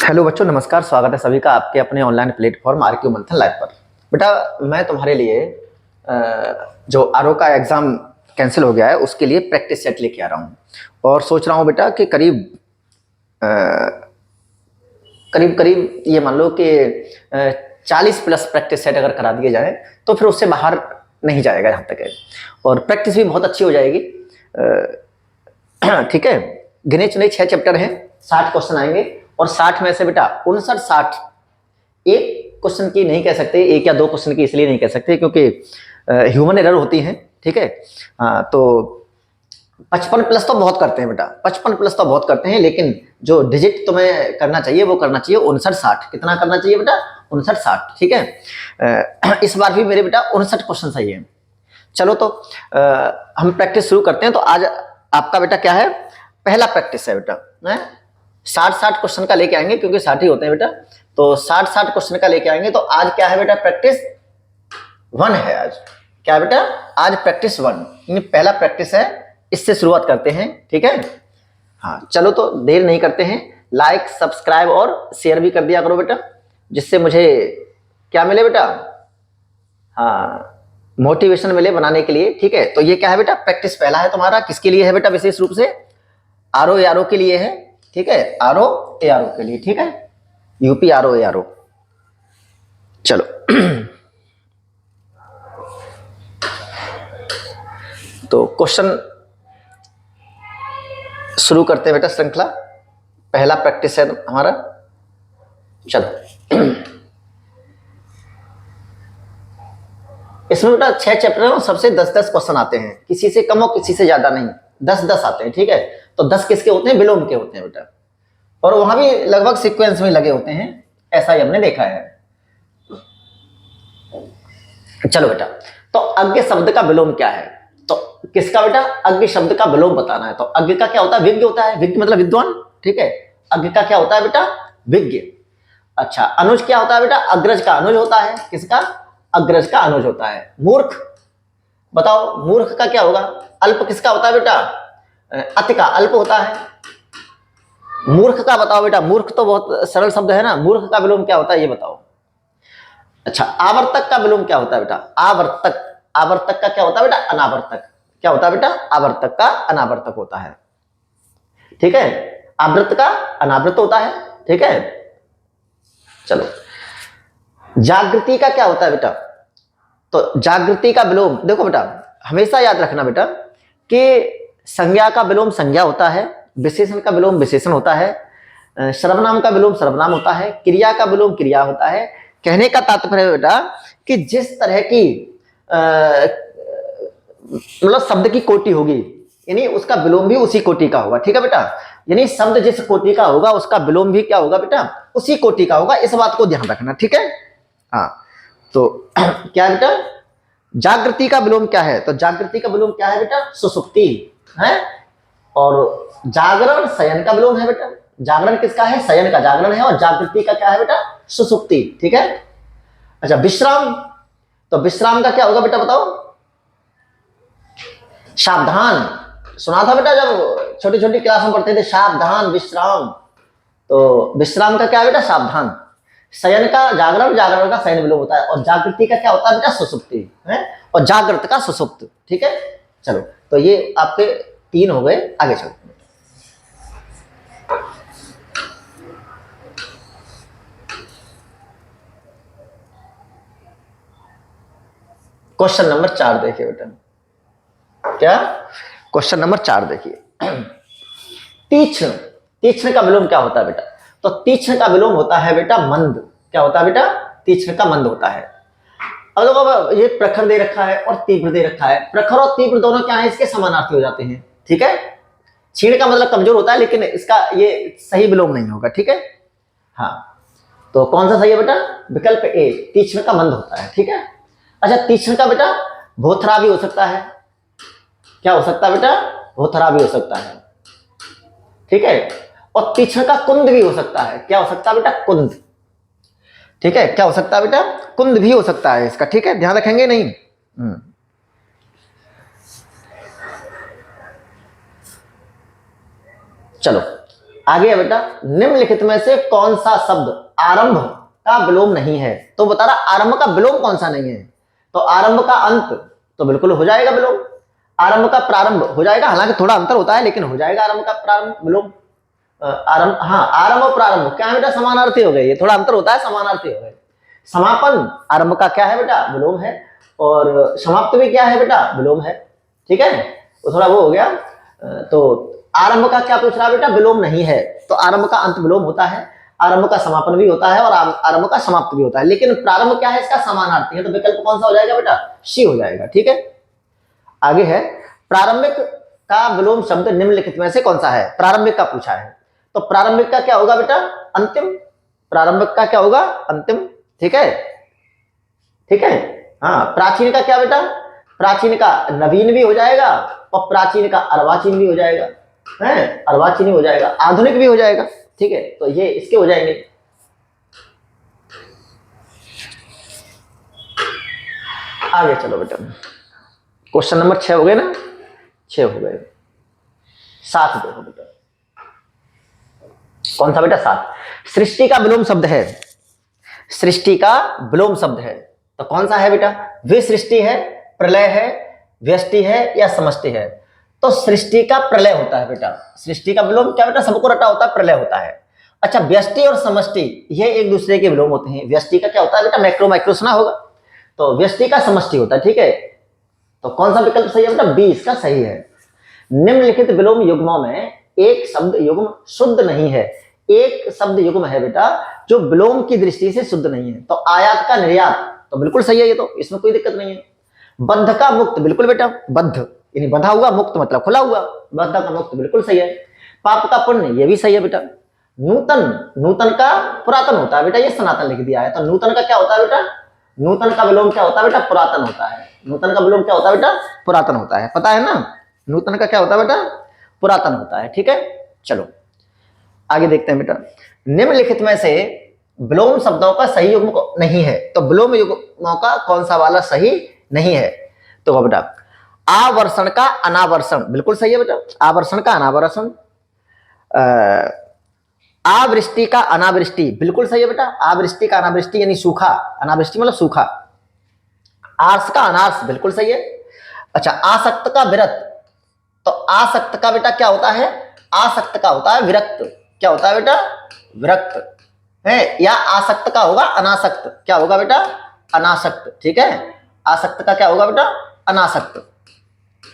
Hello बच्चों, नमस्कार। स्वागत है सभी का आपके अपने ऑनलाइन प्लेटफॉर्म आरक्यू मंथन लाइव पर। बेटा, मैं तुम्हारे लिए जो आरओ का एग्ज़ाम कैंसिल हो गया है उसके लिए प्रैक्टिस सेट लेके आ रहा हूँ और सोच रहा हूँ बेटा कि करीब करीब ये मान लो कि 40 प्लस प्रैक्टिस सेट अगर करा दिए जाए तो फिर उससे बाहर नहीं जाएगा यहाँ तक है, और प्रैक्टिस भी बहुत अच्छी हो जाएगी। ठीक है, गिने चुने 6 चैप्टर हैं, 60 क्वेश्चन आएंगे और 60 में से बेटा 59-60 एक क्वेश्चन की नहीं कह सकते, एक या दो क्वेश्चन की इसलिए नहीं कह सकते क्योंकि ह्यूमन एरर होती है। ठीक है, तो 55 प्लस तो बहुत करते हैं बेटा, 55 प्लस तो बहुत करते हैं, लेकिन जो डिजिट तुम्हें करना चाहिए वो करना चाहिए 59-60। कितना करना चाहिए बेटा? 59-60। ठीक है, इस बार भी मेरे बेटा 59 क्वेश्चन सही है। चलो तो हम प्रैक्टिस शुरू करते हैं। तो आज आपका बेटा क्या है? पहला प्रैक्टिस है बेटा, 60-60 क्वेश्चन का लेके आएंगे क्योंकि 60 ही होते हैं बेटा, तो 60-60 क्वेश्चन का लेके आएंगे। तो आज क्या है बेटा? प्रैक्टिस 1 है आज। क्या बेटा? आज प्रैक्टिस 1, पहला प्रैक्टिस है, इससे शुरुआत करते हैं। ठीक है, हाँ चलो तो देर नहीं करते हैं, लाइक सब्सक्राइब और शेयर भी कर दिया करो बेटा, जिससे मुझे क्या मिले बेटा? हाँ, मोटिवेशन मिले बनाने के लिए। ठीक है, तो ये क्या है बेटा? प्रैक्टिस पहला है तुम्हारा। किसके लिए है बेटा? विशेष रूप से आरओ एआरओ के लिए है। ठीक है, आरओ एआरओ के लिए। ठीक है, यूपी आरओ एआरओ। चलो तो क्वेश्चन शुरू करते हैं बेटा, श्रृंखला पहला प्रैक्टिस है हमारा। चलो इसमें बेटा 6 चैप्टर है और सबसे 10-10 क्वेश्चन आते हैं, किसी से कम और किसी से ज्यादा नहीं, 10-10 आते हैं। ठीक है, तो 10 किसके होते हैं? विलोम के होते हैं बेटा, और वहां भी लगभग सीक्वेंस में लगे होते हैं, ऐसा ही हमने देखा है। चलो बेटा, तो अज्ञ शब्द का विलोम क्या है? तो किसका बेटा? अज्ञ शब्द का विलोम बताना है। तो अज्ञ का क्या होता है? विज्ञ होता है। विज्ञ मतलब विद्वान। ठीक है, अज्ञ का क्या होता है बेटा? विज्ञ। अच्छा, अनुज क्या होता है बेटा? अग्रज का अनुज होता है। किसका? अग्रज का अनुज होता है। मूर्ख बताओ, मूर्ख का क्या होगा? अल्प किसका होता है बेटा? अति का अल्प होता है। मूर्ख का बताओ बेटा, मूर्ख तो बहुत सरल शब्द है ना, मूर्ख का विलोम क्या होता है ये बताओ। अच्छा, आवर्तक का विलोम क्या होता है बेटा? आवर्तक। आवर्तक का क्या होता है बेटा? अनावर्तक। क्या होता है बेटा? आवर्तक का अनावर्तक होता है। ठीक है, आवृत का अनावृत होता है। ठीक है, चलो जागृति का क्या होता है बेटा? तो जागृति का विलोम देखो बेटा, हमेशा याद रखना बेटा कि संज्ञा का विलोम संज्ञा होता है, विशेषण का विलोम विशेषण होता है, सर्वनाम का विलोम सर्वनाम होता है, क्रिया का विलोम क्रिया होता है। कहने का तात्पर्य है बेटा कि जिस तरह की मतलब शब्द की कोटि होगी, यानी उसका विलोम भी उसी कोटि का होगा। ठीक है बेटा, यानी शब्द जिस कोटि का होगा उसका विलोम भी क्या होगा बेटा? उसी कोटि का होगा। इस बात को ध्यान रखना। ठीक है, हाँ तो क्या बेटा? जागृति का विलोम क्या है? तो जागृति का विलोम क्या है बेटा? सुसुप्ति है। और जागरण शयन का विलोम है बेटा। जागरण किसका है? शयन का जागरण है, और जागृति का क्या है बेटा? सुसुप्ति। ठीक है, अच्छा विश्राम, तो विश्राम का क्या होगा बेटा बताओ? सावधान। सुना था बेटा जब छोटी छोटी क्लास में पढ़ते थे, सावधान विश्राम। तो विश्राम का क्या है बेटा? सावधान। शयन का जागरण, जागरण का शयन विलोम होता है, और जागृति का क्या होता है बेटा? सुसुप्ति है, और जागृत का सुसुप्त। ठीक है, चलो तो ये आपके 3 हो गए। आगे चलते हैं। क्वेश्चन नंबर 4 देखिए बेटा, क्या क्वेश्चन नंबर 4 देखिए। तीक्ष्ण, तीक्ष्ण का विलोम क्या होता है बेटा? तो तीक्ष्ण का विलोम होता है बेटा मंद। क्या होता है बेटा? तीक्ष्ण का मंद होता है। अब ये प्रखर दे रखा है और तीव्र दे रखा है। प्रखर और तीव्र दोनों क्या है? इसके समानार्थी हो जाते हैं। ठीक है, क्षीण का मतलब कमजोर होता है, लेकिन इसका ये सही विलोम नहीं होगा। ठीक है, हाँ तो कौन सा सही है बेटा? विकल्प ए, तीक्ष्ण का मंद होता है। ठीक है, अच्छा तीक्ष्ण का बेटा भोथरा भी हो सकता है। क्या हो सकता है बेटा? भोथरा भी हो सकता है। ठीक है, और तीक्ष्ण का कुंद भी हो सकता है। क्या हो सकता है बेटा? कुंद। ठीक है, क्या हो सकता है बेटा? कुंद भी हो सकता है इसका। ठीक है, ध्यान रखेंगे नहीं? चलो आगे है बेटा, निम्नलिखित में से कौन सा शब्द आरंभ का विलोम नहीं है? तो बता रहा आरंभ का विलोम कौन सा नहीं है? तो आरंभ का अंत तो बिल्कुल हो जाएगा विलोम, आरंभ का प्रारंभ हो जाएगा, हालांकि थोड़ा अंतर होता है लेकिन हो जाएगा आरंभ का प्रारंभ विलोम। आरंभ, हाँ आरंभ और प्रारंभ क्या है बेटा? समानार्थी हो गए, ये थोड़ा अंतर होता है, समानार्थी हो गए। समापन आरंभ का क्या है बेटा? विलोम है, और समाप्त भी क्या है बेटा? विलोम है। ठीक है, तो थोड़ा वो हो गया। तो आरंभ का क्या पूछ रहा है बेटा? विलोम नहीं है। तो आरंभ का अंत विलोम होता है, आरंभ का समापन भी होता है और आरंभ का समाप्त भी होता है, लेकिन प्रारंभ क्या है? इसका समानार्थी है, तो विकल्प कौन सा हो जाएगा बेटा? सी हो जाएगा। ठीक है, आगे है, प्रारंभिक का विलोम शब्द निम्नलिखित में से कौन सा है? प्रारंभिक का पूछा है, तो प्रारंभिक का क्या होगा बेटा? अंतिम। प्रारंभिक का क्या होगा? अंतिम। ठीक है, ठीक है। हाँ, प्राचीन का क्या बेटा? प्राचीन का नवीन भी हो जाएगा और प्राचीन का अर्वाचीन भी हो जाएगा, है अर्वाचीन हो जाएगा, आधुनिक भी हो जाएगा। ठीक है, तो ये इसके हो जाएंगे। आगे चलो बेटा, क्वेश्चन नंबर 6 हो गए ना? 6 हो गए। 7 देखो बेटा, कौन सा बेटा? 7। सृष्टि का विलोम शब्द है, सृष्टि का विलोम शब्द है, तो कौन सा है बेटा? विसृष्टि है, प्रलय है, व्यष्टि है या समष्टि है? तो सृष्टि का प्रलय होता है बेटा। सृष्टि का विलोम क्या बेटा? सबको रटा होता है, प्रलय होता है। अच्छा, व्यष्टि और समष्टि ये एक दूसरे के विलोम होते हैं। व्यष्टि का क्या होता है बेटा? मैक्रो माइक्रो सुना होगा, तो व्यष्टि का समष्टि होता है। ठीक है, तो कौन सा विकल्प सही है बेटा? बी इसका सही है। निम्नलिखित विलोम युग्मों में एक शब्द युग्म शुद्ध नहीं है। एक शब्द युग्म है बेटा जो विलोम की दृष्टि से शुद्ध नहीं है, तो आयात का निर्यात तो बिल्कुल सही है, ये तो इसमें कोई दिक्कत नहीं है। बद्ध का मुक्त, बिल्कुल बेटा, बद्ध यानी बंधा हुआ, मुक्त मतलब खुला हुआ, बद्ध का मुक्त बिल्कुल सही है। पाप का पुण्य, ये भी सही है बेटा। नूतन, नूतन का पुरातन होता है बेटा, ये सनातन लिख दिया है, तो नूतन का क्या होता है बेटा? नूतन का विलोम क्या होता है बेटा? पुरातन होता है। नूतन का विलोम क्या होता है बेटा? पुरातन होता है, पता है ना? नूतन का क्या होता है बेटा? पुरातन होता है। ठीक है, चलो आगे देखते हैं बेटा। निम्नलिखित में से विलोम शब्दों का सही युग्म नहीं है, तो विलोम युग्मों का कौन सा वाला सही नहीं है? तो बेटा आवर्षण का अनावर्षण बिल्कुल सही है बेटा, आवर्षण का अनावर्षण। आवृष्टि का अनावृष्टि बिल्कुल सही है बेटा, आवृष्टि का अनावृष्टि यानी सूखा, अनावृष्टि मतलब सूखा। आर्स का अनार्स बिल्कुल सही है। अच्छा, आसक्त का विरक्त, तो आसक्त का बेटा क्या होता है? आसक्त का होता है विरक्त। क्या होता है बेटा? विरक्त है। या आसक्त का होगा अनासक्त, क्या होगा बेटा? अनासक्त। ठीक है, आसक्त का क्या होगा बेटा? अनासक्त।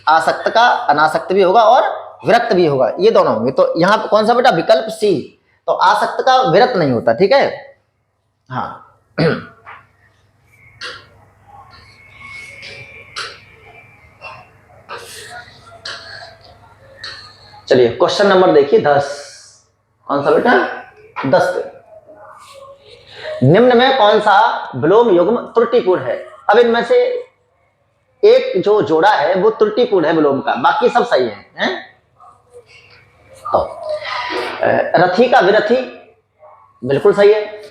आसक्त का अनासक्त भी होगा और विरक्त भी होगा, ये दोनों होंगे। तो यहाँ पे कौन सा बेटा? विकल्प सी, तो आसक्त का विरक्त नहीं होता। ठीक है, हाँ चलिए क्वेश्चन नंबर देखिए 10। कौन सा बेटा? 10। निम्न में कौन सा विलोम युग्म त्रुटिपूर्ण है? अब इनमें से एक जो जोड़ा है वो त्रुटिपूर्ण है विलोम का, बाकी सब सही है? तो रथी का विरथी बिल्कुल सही है।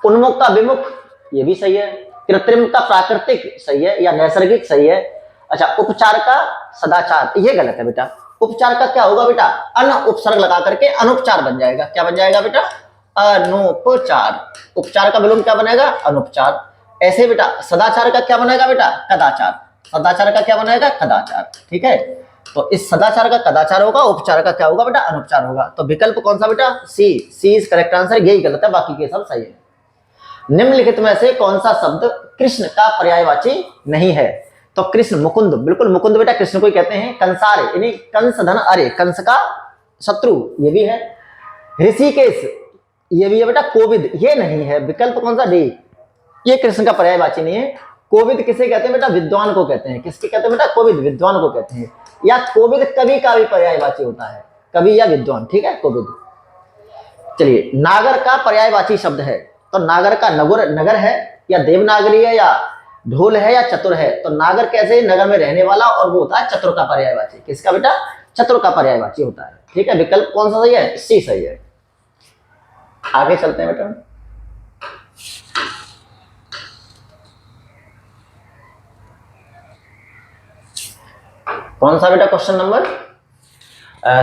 उन्मुख का विमुख ये भी सही है। कृत्रिम का प्राकृतिक सही है या नैसर्गिक सही है। अच्छा, उपचार का सदाचार ये गलत है बेटा। उपचार का क्या होगा बेटा? अन उपसर्ग लगा करके अनुपचार बन जाएगा। क्या बन जाएगा बेटा? अनुपचार। उपचार का विलोम क्या बनेगा? अनुपचार। ऐसे बेटा सदाचार का क्या बनेगा बेटा? कदाचार। सदाचार का क्या बनेगा? कदाचार। ठीक है, तो इस सदाचार का कदाचार होगा, उपचार का क्या होगा बेटा? अनुपचार होगा। तो विकल्प कौन सा बेटा? सी। सी इज करेक्ट आंसर, यही गलत है, बाकी के सब सही है। निम्नलिखित में से कौन सा शब्द कृष्ण का पर्यायवाची नहीं है? तो कृष्ण, मुकुंद बिल्कुल मुकुंद बेटा कृष्ण को ही कहते हैं। कंसारे यानी कंस धन अरे, कंस का शत्रु ये भी है। ऋषिकेश ये भी है बेटा। कोविद ये नहीं है, विकल्प कौन सा? डी, ये कृष्ण का पर्यायवाची नहीं है। कोविद किसे कहते हैं बेटा? विद्वान को कहते हैं। किसके कहते हैं बेटा? कोविद, विद्वान को कहते हैं। या कोविद कवि का भी पर्यायवाची होता है, कवि या विद्वान। ठीक है, कोविद। चलिए, नागर का पर्यायवाची शब्द है, तो नागर का नगर, नगर है या देवनागरी है या ढोल है या चतुर है? तो नागर कैसे? नगर में रहने वाला, और वो होता है चतुर का पर्यायवाची। किसका बेटा? चतुर का पर्यायवाची होता है। ठीक है, विकल्प कौन सा सही है? सी सही है। आगे चलते हैं बेटा। कौन सा बेटा? Question number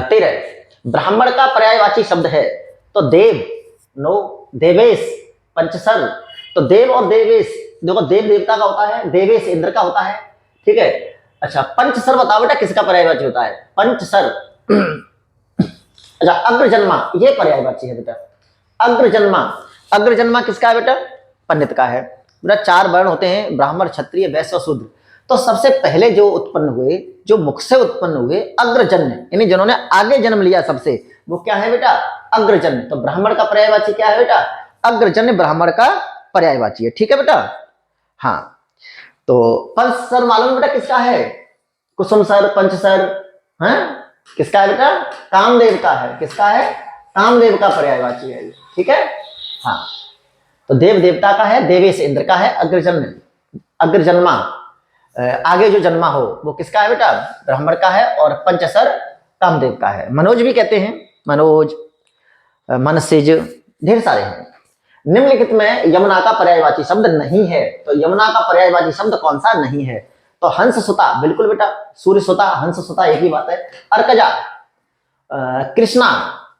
13। ब्राह्मण का पर्यायवाची शब्द है तो देव, नो, देवेश, पंचसर। तो देव और देवेश देखो, देव देवता का होता है, देवेश इंद्र का होता है, ठीक है। अच्छा, पंचसर बताओ बेटा किसका पर्यायवाची होता है? पंचसर। अच्छा, अग्रजन्मा ये पर्यायवाची है बेटा। अग्रजन्मा, अग्रजन्मा किसका है बेटा? पंडित का है बेटा। 4 वर्ण होते हैं, ब्राह्मण, क्षत्रिय, वैश्य और शूद्र। तो सबसे पहले जो उत्पन्न हुए, जो मुख से उत्पन्न हुए, अग्रजन्य, यानी जिन्होंने आगे जन्म लिया सबसे, वो क्या है बेटा? अग्रजन्य। तो ब्राह्मण का पर्यायवाची क्या है बेटा? अग्रजन्य ब्राह्मण का पर्यायवाची है, ठीक है बेटा। हाँ, तो पंचसर मालूम बेटा किसका है? कुसुम सर, पंचसर, है किसका है बेटा? कामदेव का है। किसका है? कामदेव का पर्यायवाची है, ठीक है। हाँ, तो देव देवता का है, देवेश इंद्र का है, अग्रजन्य, अग्रजन्मा आगे जो जन्मा हो वो किसका है बेटा? ब्राह्मण का है। और पंचसर कामदेव का है। मनोज भी कहते हैं, मनोज, मनसिज, ढेर सारे हैं। निम्नलिखित में यमुना का पर्यायवाची शब्द नहीं है, तो यमुना का पर्यायवाची शब्द कौन सा नहीं है? तो हंस सुता, बिल्कुल बेटा, सूर्य सुता, हंस सुता एक ही बात है। अर्कजा, कृष्णा,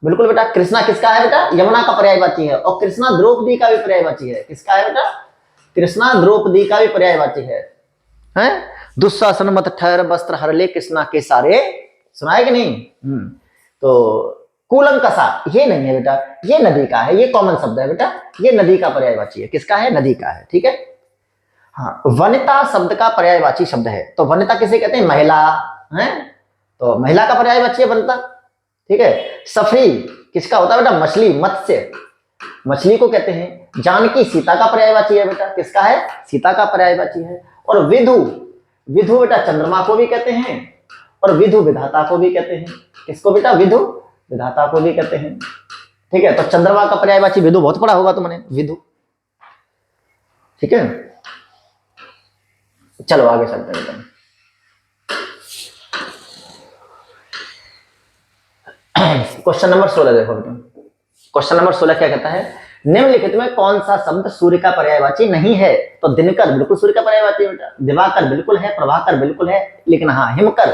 बिल्कुल बेटा, कृष्णा किसका है बेटा? यमुना का पर्यायवाची है। और कृष्णा द्रौपदी का भी पर्यायवाची है। किसका है बेटा? कृष्णा द्रौपदी का भी पर्यायवाची है। दुशासन मत ठहर वस्त्र हर ले कृष्णा के सारे, सुनाए कि नहीं? तो कूलंकसा ये नहीं है बेटा, ये नदी का है, ये कॉमन शब्द है बेटा, ये नदी का पर्यायवाची है। किसका है? नदी का है, ठीक है। हाँ, वनिता शब्द का पर्यायवाची शब्द है। तो वनिता किसे कहते हैं? महिला, है, तो महिला का पर्यायवाची है वनिता, ठीक है। सफरी किसका होता है बेटा? मछली, मत्स्य, मछली को कहते हैं। जानकी सीता का पर्यायवाची है बेटा। किसका है? सीता का पर्यायवाची है। और विधु, विधु बेटा चंद्रमा को भी कहते हैं, और विधु विधाता को भी कहते हैं। किसको बेटा? विधु विधाता को भी कहते हैं, ठीक है। तो चंद्रमा का पर्यायवाची विधु बहुत पढ़ा होगा तुमने, विधु, ठीक है। चलो आगे चलते हैं। क्वेश्चन नंबर 16 देखो बेटा। क्वेश्चन नंबर 16 क्या कहता है? निम्नलिखित में कौन सा शब्द सूर्य का पर्यायवाची नहीं है? तो दिनकर बिल्कुल सूर्य का पर्यायवाची है बेटा, दिवाकर बिल्कुल है, प्रभाकर बिल्कुल है, लेकिन हाँ हिमकर,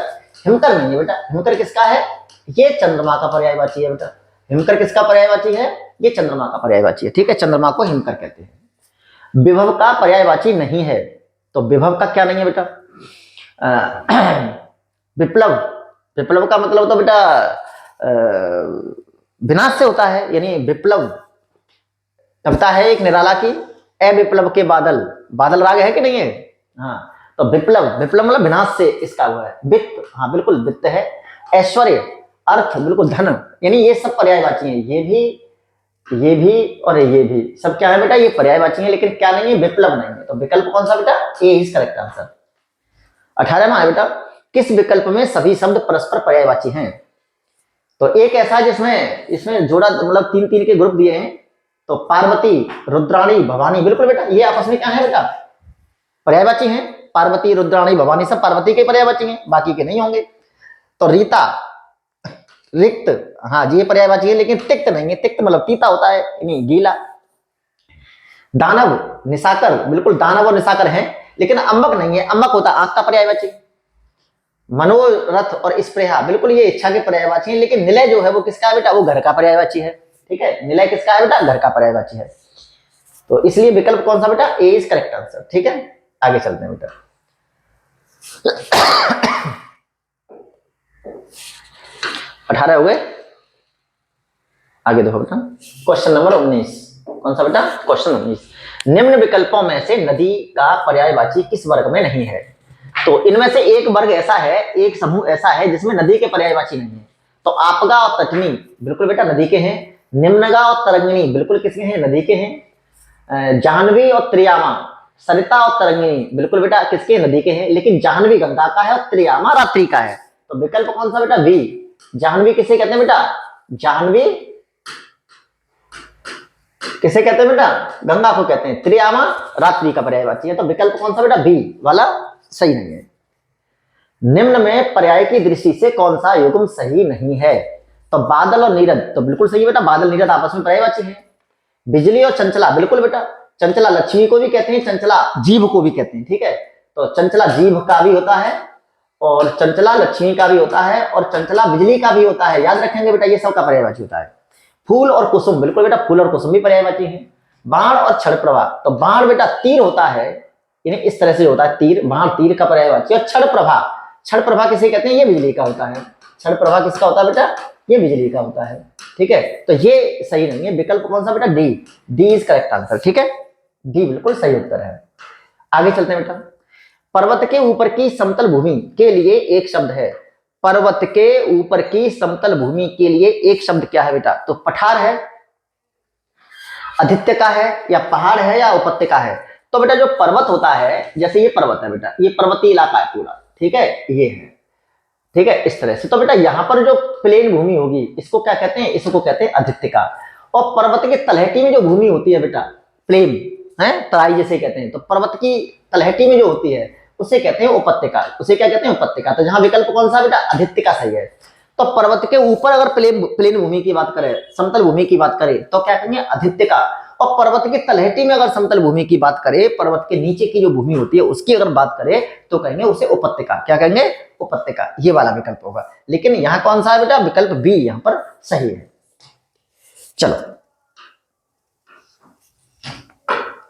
हिमकर नहीं है बेटा। हिमकर किसका है? ये चंद्रमा का पर्यायवाची है बेटा। हिमकर किसका पर्यायवाची है? ये चंद्रमा का पर्यायवाची है, ठीक है। चंद्रमा को हिमकर कहते हैं। विभव का पर्यायवाची नहीं है, तो विभव का क्या नहीं है बेटा? विप्लव, विप्लव का मतलब तो बेटा विनाश से होता है, यानी विप्लव कविता है एक निराला की, ए विप्लव के बादल, बादल राग है कि नहीं है? हाँ, तो विप्लव, विप्लव मतलब विनाश से इसका हुआ है। वित्त, हाँ बिल्कुल वित्त है। ऐश्वर्य, अर्थ, बिल्कुल धन, यानी ये सब पर्यायवाची हैं। ये भी और ये भी सब क्या है बेटा? ये पर्यायवाची है, लेकिन क्या नहीं है? विप्लव नहीं है। तो विकल्प कौन सा बेटा? ए इज करेक्ट आंसर। 18वां है बेटा, किस विकल्प में सभी शब्द परस्पर पर्यायवाची हैं? तो एक ऐसा जिसमें इसमें जोड़ा मतलब 3-3 के ग्रुप दिए हैं, तो पार्वती, रुद्राणी, भवानी, बिल्कुल बेटा ये आपस में क्या है बेटा? पर्यायवाची हैं। पार्वती, रुद्राणी, भवानी सब पार्वती के पर्यायवाची हैं, बाकी के नहीं होंगे। तो रीता, रिक्त, हाँ जी ये पर्यायवाची है, लेकिन तिक्त नहीं है। तिक्त मतलब तीता होता है, नहीं गीला। दानव, निशाकर, बिल्कुल दानव और निशाकर हैं, लेकिन अम्बक नहीं है, अम्बक होता आंख का पर्यायवाची। मनोरथ और स्प्रेहा, बिल्कुल ये इच्छा के पर्यायवाची है, लेकिन निलय जो है वो किसका है बेटा? वो घर का पर्यायवाची है, ठीक है। निलय किसका है बेटा? घर का पर्यायवाची है। तो इसलिए विकल्प कौन सा बेटा? ए इज करेक्ट आंसर, ठीक है। आगे चलते हैं बेटा। 18 हो गए, आगे देखो बेटा। क्वेश्चन नंबर 19, कौन सा बेटा? क्वेश्चन 19, निम्न विकल्पों में से नदी का पर्यायवाची किस वर्ग में नहीं है? तो इनमें से एक वर्ग ऐसा है, एक समूह ऐसा है जिसमें नदी के पर्यायवाची नहीं है। तो आपगा और तटनी, बिल्कुल बेटा नदी के हैं। निम्नगा और तरंगिणी, बिल्कुल किसके हैं? नदी के हैं। जाह्नवी और त्रियामा, सरिता और तरंगिणी, बिल्कुल बेटा किसके? नदी के हैं, लेकिन जाह्नवी गंगा का है और त्रियामा रात्रि का है। तो विकल्प कौन सा बेटा? बी। जाह्नवी किसे कहते हैं बेटा? जाह्नवी किसे कहते हैं बेटा? गंगा को कहते हैं। त्रियामा रात्रि का पर्यायवाची है। तो विकल्प कौन सा बेटा? बी वाला सही नहीं है। निम्न में पर्याय की दृष्टि से कौन सा युग्म सही नहीं है? तो बादल और नीरद, तो बिल्कुल सही बेटा, बादल नीरद आपस में पर्यायवाची है। बिजली और चंचला, बिल्कुल बेटा, चंचला लक्ष्मी को भी कहते हैं, चंचला जीभ को भी कहते हैं, ठीक है। तो चंचला जीभ का भी होता है और चंचला लक्ष्मी का भी होता है और चंचला बिजली का भी होता है। याद रखेंगे बेटा, ये सबका पर्यायवाची होता है। फूल और कुसुम, बिल्कुल बेटा, फूल और कुसुम भी पर्यायवाची है। बाण और क्षण प्रभा, तो बाण बेटा तीर होता है, इन्हें इस तरह से होता है तीर, बाण तीर का पर्यायवाची। और क्षण प्रभा, क्षण प्रभा किसे कहते हैं? ये बिजली का होता है। क्षण प्रभा किसका होता है बेटा? ये बिजली का होता है। ठीक है, तो ये सही नहीं है। विकल्प कौन सा बेटा? D, D is correct answer. ठीक है, डी बिल्कुल सही उत्तर है। आगे चलते हैं बेटा। पर्वत के ऊपर की समतल भूमि के लिए एक शब्द है। पर्वत के ऊपर की समतल भूमि के लिए एक शब्द क्या है बेटा? तो पठार है, आदित्य का है, या पहाड़ है, या उपत्यका है? तो बेटा जो पर्वत होता है, जैसे ये पर्वत है बेटा, ये पर्वतीय इलाका है पूरा, ठीक है, ये है, ठीक है, इस तरह से। तो बेटा यहाँ पर जो प्लेन भूमि होगी, इसको क्या कहते हैं? इसको कहते हैं आदित्यका। और पर्वत के तलहटी में जो भूमि होती है बेटा, प्लेन है, तराई जैसे कहते हैं, तो पर्वत की तलहटी में जो होती है उसे कहते हैं उपत्यका। उसे क्या कहते हैं? उपत्यका। तो जहां विकल्प कौन सा बेटा? आदित्यका सही है। तो पर्वत के ऊपर अगर प्लेन भूमि की बात करें, समतल भूमि की बात करें, तो क्या कहेंगे? आदित्यका। और पर्वत की तलहटी में अगर समतल भूमि की बात करें, पर्वत के नीचे की जो भूमि होती है उसकी अगर बात करें, तो कहेंगे उसे उपत्यका। क्या कहेंगे? उपत्यका। ये वाला विकल्प होगा। लेकिन यहाँ कौन सा है बेटा? विकल्प बी यहाँ पर सही है। चलो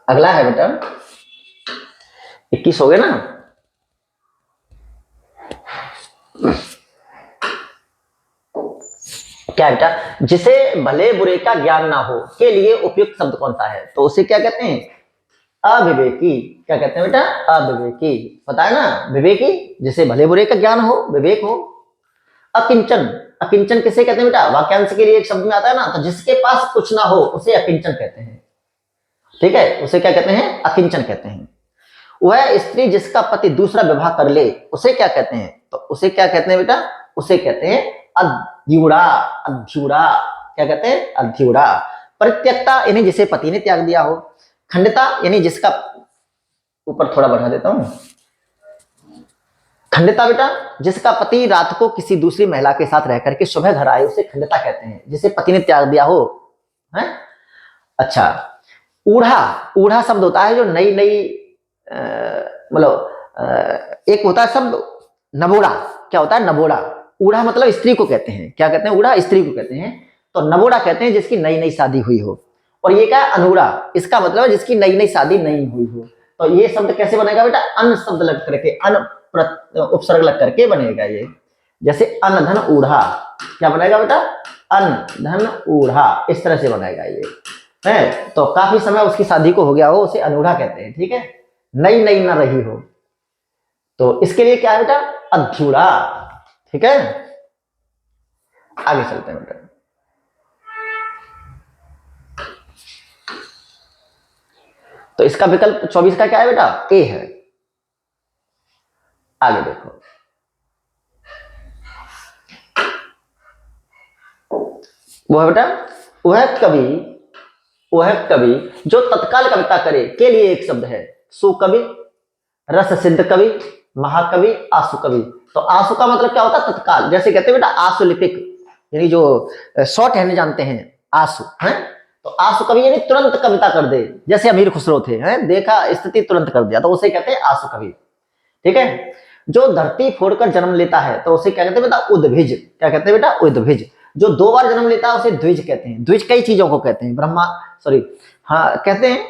अगला है बेटा 21 हो गए ना। क्या बेटा? जिसे भले बुरे का ज्ञान ना हो के लिए उपयुक्त शब्द कौन सा है? तो उसे क्या कहते हैं? अविवेकी। क्या कहते हैं बेटा? अविवेकी। पता है ना, विवेकी जिसे भले बुरे का ज्ञान हो, विवेक हो। अकिंचन, अकिंचन किसे कहते हैं बेटा? वाक्यांश के लिए एक शब्द में आता है ना, तो जिसके पास कुछ ना हो उसे अकिंचन कहते हैं। ठीक है, उसे क्या कहते हैं? अकिंचन कहते हैं। वह स्त्री जिसका पति दूसरा विवाह कर ले, उसे क्या कहते हैं? तो उसे क्या कहते हैं बेटा? उसे कहते हैं अध्युरा। अध्युरा क्या कहते हैं? अध्युरा। परित्यक्ता यानी जिसे पति ने त्याग दिया हो। खंडिता यानी जिसका, ऊपर थोड़ा बढ़ा देता हूं, खंडिता बेटा जिसका पति रात को किसी दूसरी महिला के साथ रह करके सुबह घर आए, उसे खंडिता कहते हैं, जिसे पति ने त्याग दिया हो, है? अच्छा, ऊढ़ा, ऊढ़ा शब्द होता है जो नई नई, मतलब एक होता है शब्द नबोड़ा। क्या होता है? नबोड़ा। ऊढ़ा मतलब स्त्री को कहते हैं। क्या कहते हैं? ऊढ़ा स्त्री को कहते हैं। तो नबोड़ा कहते हैं जिसकी नई नई शादी हुई हो। और ये क्या है? अनूढ़ा, इसका मतलब है जिसकी नई नई शादी नहीं हुई हो। तो ये शब्द कैसे बनेगा बेटा? अन शब्द लग करके, अन उपसर्ग लग करके बनेगा ये। जैसे अनधन ऊढ़ा, क्या बनेगा बेटा? अनधन ऊढ़ा, इस तरह से बनेगा ये, है। तो काफी समय उसकी शादी को हो गया हो, उसे अनूढ़ा कहते हैं। ठीक है, नई नई न रही हो, तो इसके लिए क्या है बेटा? अध्युरा। ठीक है, आगे चलते हैं बेटा। तो इसका विकल्प 24 का क्या है बेटा? ए है। आगे देखो, वो है बेटा, वह कवि जो तत्काल कविता करे के लिए एक शब्द है। सुकवि, रस सिद्ध कवि, महाकवि, आशु कवि। तो आशु का मतलब क्या होता है? तत्काल। जैसे कहते हैं बेटा आशुलिपिक, यानी जो शॉर्ट हैंड जानते हैं, आशु है। तो आशु कवि यानी तुरंत कविता कर दे, जैसे अमीर खुसरो थे, हैं, देखा स्थिति तुरंत कर दिया, तो उसे कहते हैं आशु कवि। ठीक है, जो धरती फोड़कर जन्म लेता है, तो उसे क्या कहते हैं बेटा? उद्भिज। क्या कहते हैं बेटा? उद्भिज। जो 2 बार जन्म लेता है उसे द्विज कहते हैं। द्विज कई चीजों को कहते हैं, ब्रह्मा, सॉरी, हाँ कहते हैं,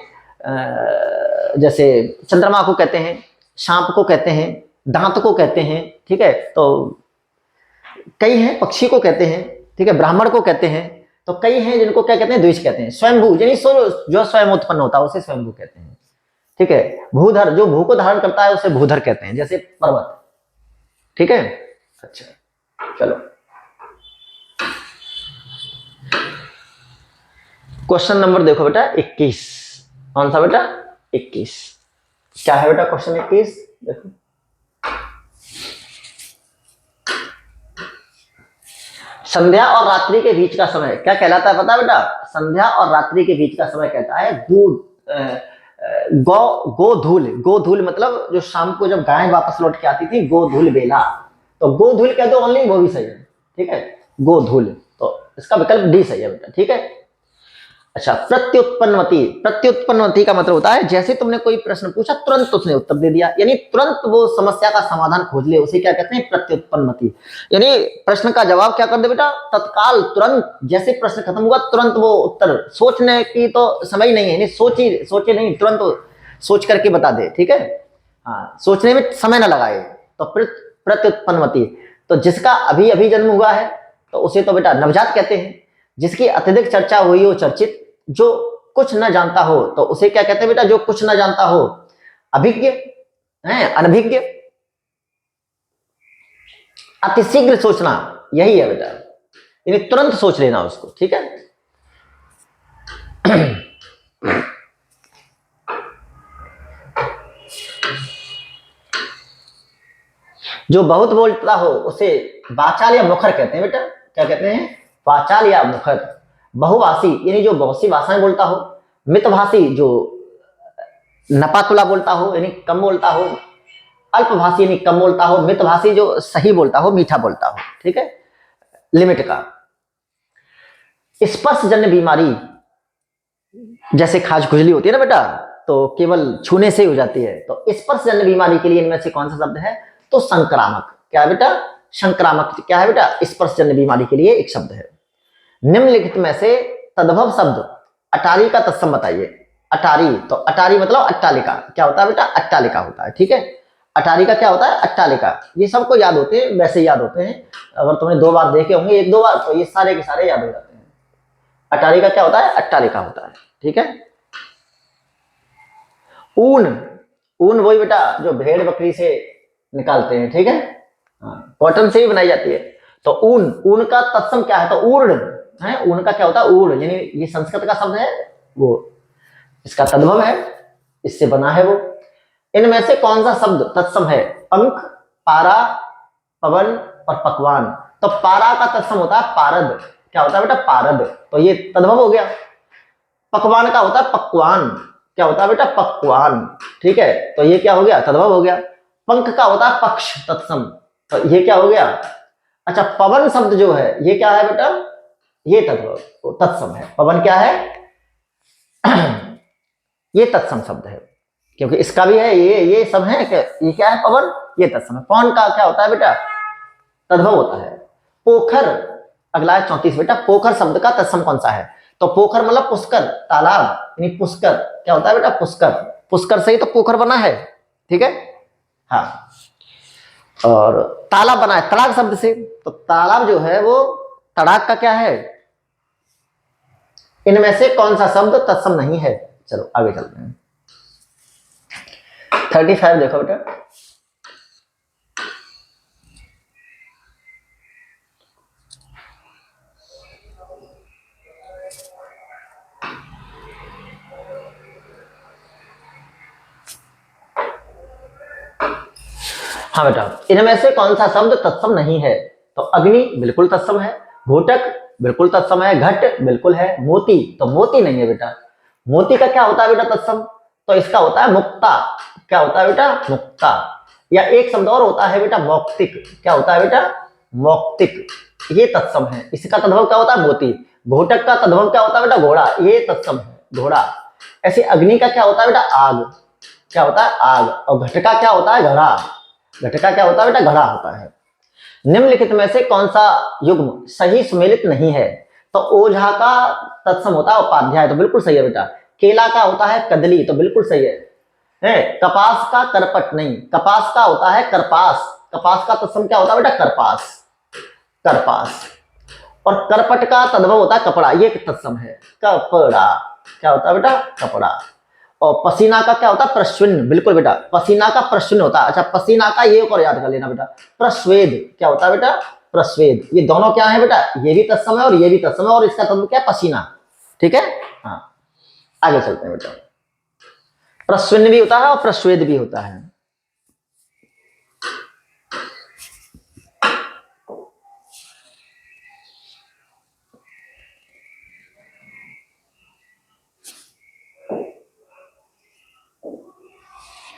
जैसे चंद्रमा को कहते हैं, सांप को कहते हैं, दांत को कहते हैं। ठीक है, तो कई हैं, पक्षी को कहते हैं, ठीक है, ब्राह्मण को कहते हैं। तो कई हैं जिनको क्या कहते हैं? द्विज कहते हैं। स्वयंभू यानी जो स्वयं उत्पन्न होता है उसे स्वयंभू कहते हैं। ठीक है, भूधर जो भू को धारण करता है उसे भूधर कहते हैं, जैसे पर्वत। ठीक है, अच्छा चलो क्वेश्चन नंबर देखो बेटा 21। कौन सा बेटा? 21। क्या है बेटा क्वेश्चन 21? देखो, संध्या और रात्रि के बीच का समय क्या कहलाता है? पता है बेटा? संध्या और रात्रि के बीच का समय कहता है गोधूल। गोधूल मतलब जो शाम को जब गाय वापस लौट के आती थी, गोधूल बेला। तो गोधूल कह दो ओनली, वो भी सही है। ठीक है, गोधूल। तो इसका विकल्प डी सही है बेटा। ठीक है, अच्छा, प्रत्युत्पन्नवती। प्रत्युत्पन्नवती का मतलब होता है जैसे तुमने कोई प्रश्न पूछा तुरंत उसने उत्तर दे दिया, यानी तुरंत वो समस्या का समाधान खोज ले, उसे क्या कहते हैं, प्रत्युत्पन्नवती। यानी प्रश्न का जवाब क्या कर दे बेटा, तत्काल तुरंत, जैसे प्रश्न खत्म हुआ तुरंत वो उत्तर, सोचने की तो समय ही नहीं है, यानी सोचे नहीं, तुरंत सोच करके बता दे, ठीक है। हाँ, सोचने में समय ना लगाए, तो प्रत्युत्पन्नवती। तो जिसका अभी अभी जन्म हुआ है तो उसे तो बेटा नवजात कहते हैं। जिसकी अत्यधिक चर्चा हुई हो चर्चित, जो कुछ न जानता हो तो उसे क्या कहते हैं बेटा, जो कुछ न जानता हो। अभिज्ञ है, अनभिज्ञ। अतिशीघ्र सोचना, यही है बेटा, यानी तुरंत सोच लेना उसको, ठीक है। जो बहुत बोलता हो उसे वाचाल या मुखर कहते हैं बेटा। क्या कहते हैं, वाचाल या मुखर। बहुभाषी यानी जो बहुत सी भाषाएं बोलता हो। मितभाषी जो नपातुला बोलता हो, यानी कम बोलता हो। अल्पभाषी यानी कम बोलता हो। मितभाषी जो सही बोलता हो, मीठा बोलता हो, ठीक है, लिमिट का। स्पर्श जन्य बीमारी, जैसे खाज खुजली होती है ना बेटा, तो केवल छूने से ही हो जाती है। तो स्पर्श जन्य बीमारी के लिए इनमें से कौन सा शब्द है, तो संक्रामक। क्या है बेटा, संक्रामक। क्या है बेटा, स्पर्श जन्य बीमारी के लिए एक शब्द है। निम्नलिखित में से तद्भव शब्द अटारी का तत्सम बताइए। अटारी, तो अटारी मतलब अट्टालिका। क्या होता है बेटा, अट्टालिका होता है, ठीक है। अटारी का क्या होता है, अट्टालिका। ये सबको याद होते हैं, वैसे याद होते हैं। अगर तुमने 2 बार देखे होंगे, 1-2 बार, तो ये सारे के सारे याद हो जाते हैं। अटारी का क्या होता है, अट्टालिका होता है, ठीक है। ऊन, ऊन वही बेटा जो भेड़ बकरी से निकालते हैं, ठीक है। कॉटन से ही बनाई जाती है। तो ऊन, ऊन का तत्सम क्या है, तो ऊर्ण है। ऊन का क्या होता है, ऊर्ण, यानी ये संस्कृत का शब्द है, वो इसका तद्भव है, इससे बना है वो। इनमें से कौन सा शब्द तत्सम है, पंख, पारा, पवन और पकवान। तो पारा का तत्सम होता है पारद। क्या होता है बेटा, पारद, तो ये तद्भव हो गया। पकवान का होता है पकवान। क्या होता है बेटा, पकवान, ठीक है। तो ये क्या हो गया, तद्भव हो गया। पंख का होता है पक्ष तत्सम, तो ये क्या हो गया। अच्छा, पवन शब्द जो है ये क्या है बेटा, ये तद्भव तत्सम है। पवन क्या है, ये तत्सम शब्द है, क्योंकि इसका भी है, ये सब है। ये क्या है, पवन, ये तत्सम है। पवन का क्या होता है बेटा, तद्भव होता है। पोखर, अगला है 34 बेटा। पोखर शब्द का तत्सम कौन सा है, तो पोखर मतलब पुष्कर, तालाब, यानी पुष्कर। क्या होता है बेटा, पुष्कर। पुष्कर से ही तो पोखर बना है, ठीक है। हाँ, और तालाब बना है तड़ाक शब्द से। तो तालाब जो है वो तड़ाक का क्या है। इनमें से कौन सा शब्द तत्सम नहीं है। चलो आगे चलते हैं। 35 देखो बेटा। हाँ बेटा, इनमें से कौन सा शब्द तत्सम नहीं है, तो अग्नि बिल्कुल तत्सम है, घोटक बिल्कुल तत्सम है, घट बिल्कुल है, मोती, तो मोती नहीं है बेटा। मोती का क्या होता है बेटा तत्सम, तो इसका होता है मुक्ता। क्या होता है बेटा, मुक्ता। या एक शब्द और होता है बेटा, मौक्तिक। क्या होता है बेटा, मौक्तिक, ये तत्सम है। इसका तद्भव क्या होता है, मोती। घोटक का तद्भव क्या होता है बेटा, घोड़ा, ये तत्सम है, घोड़ा। ऐसे अग्नि का क्या होता है बेटा, आग। क्या होता है, आग। और घट का क्या होता है, घड़ा। घट का क्या होता है बेटा, घड़ा होता है। निम्नलिखित में से कौन सा युग्म सही सुमेलित नहीं है, तो ओझा का तत्सम होता है उपाध्याय, तो बिल्कुल सही है बेटा। केला का होता है कदली, तो बिल्कुल सही है। कपास का करपट नहीं, कपास का होता है करपास। कपास का तत्सम क्या होता है बेटा, करपास, करपास। और करपट का तद्भव होता है कपड़ा, ये तत्सम है, कपड़ा। क्या होता है बेटा, कपड़ा। और पसीना का क्या होता है, प्रश्विन, बिल्कुल बेटा, पसीना का प्रश्विन होता है। अच्छा, पसीना का ये और याद कर लेना बेटा, प्रस्वेद। क्या होता है बेटा, प्रस्वेद। ये दोनों क्या है बेटा, ये भी तत्सम है और ये भी तत्सम है, और इसका तत्व क्या है, पसीना, ठीक है। हाँ, आगे चलते हैं बेटा। प्रस्विन भी होता है और प्रस्वेद भी होता है।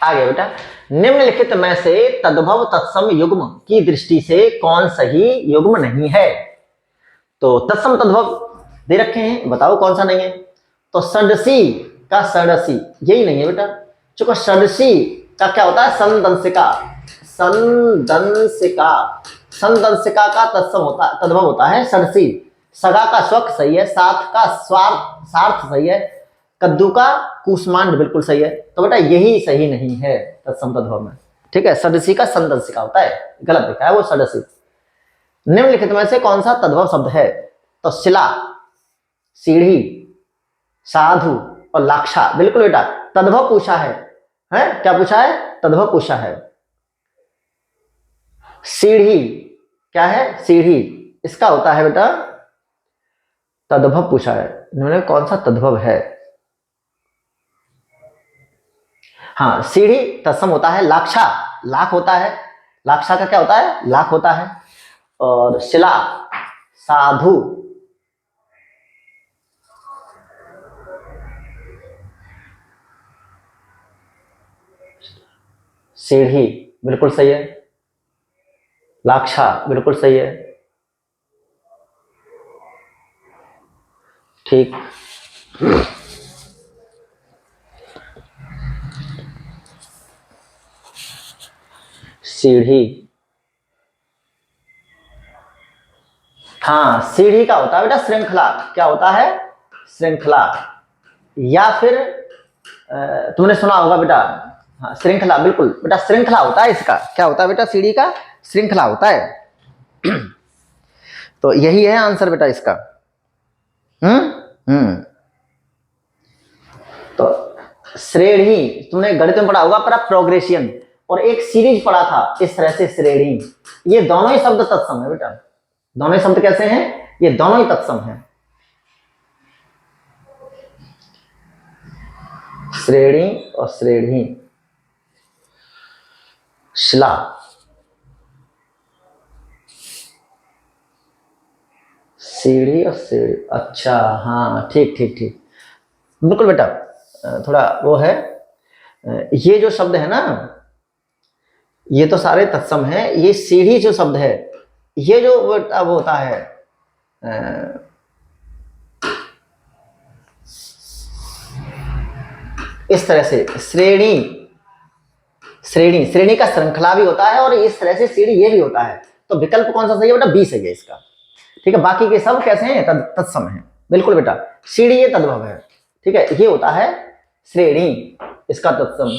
आगे बेटा, निम्नलिखित में से तद्भव तत्सम युग्म की दृष्टि से कौन सही युग्म नहीं है। तो तत्सम तद्भव दे रखे हैं, बताओ कौन सा नहीं है। तो षडसी का षडसी यही नहीं है बेटा, चूंकि षडसी का क्या होता है, संदंशिका। संदंशिका, संदंशिका का तत्सम होता तद्भव होता है षडसी। सगा का स्वक सही है, साथ का स्वार्थ सार्थ सही है, कद्दू का कूष्मांड बिल्कुल सही है। तो बेटा यही सही नहीं है तत्सम तद्भव में, ठीक है। षडसी का संदंशिका होता है, गलत लिखा है वो षडसी। निम्नलिखित में से कौन सा तद्भव शब्द है, तो शिला, सीढ़ी, साधु और लाक्षा। बिल्कुल बेटा तद्भव पूछा है, क्या पूछा है, तद्भव पूछा है। सीढ़ी क्या है, सीढ़ी इसका होता है बेटा तद्भव पूछा है, इन्होंने कौन सा तद्भव है। हाँ सीढ़ी तत्सम होता है, लाक्षा लाख होता है, लाक्षा का क्या होता है, लाख होता है। और शिला, साधु, सीढ़ी बिल्कुल सही है, लाक्षा बिल्कुल सही है, ठीक। सीढ़ी, हाँ सीढ़ी का होता है बेटा श्रृंखला, क्या होता है, श्रृंखला। या फिर तुमने सुना होगा बेटा, हाँ श्रृंखला, बिल्कुल बेटा श्रृंखला होता है इसका, क्या होता है बेटा, सीढ़ी का श्रृंखला होता है। तो यही है आंसर बेटा इसका। तो श्रेणी तुमने गणित में पढ़ा होगा पर प्रोग्रेशन, और एक सीरीज पढ़ा था इस तरह से श्रेणी। ये दोनों ही शब्द तत्सम है बेटा, दोनों ही शब्द कैसे हैं, ये दोनों ही तत्सम हैं। श्रेणी और श्रेणी, शिला, सीढ़ी और सीढ़ी, अच्छा हाँ ठीक ठीक ठीक, बिल्कुल बेटा थोड़ा वो है। ये जो शब्द है ना, ये तो सारे तत्सम हैं। ये सीढ़ी जो शब्द है, ये जो अब होता है इस तरह से श्रेणी, श्रेणी श्रेणी का श्रृंखला भी होता है, और इस तरह से सीढ़ी ये भी होता है। तो विकल्प कौन सा सही है बेटा, बी सही है इसका, ठीक है। बाकी के सब कैसे हैं, तत्सम हैं, बिल्कुल बेटा। सीढ़ी ये तद्भव है, ठीक है, ये होता है श्रेणी, इसका तत्सम।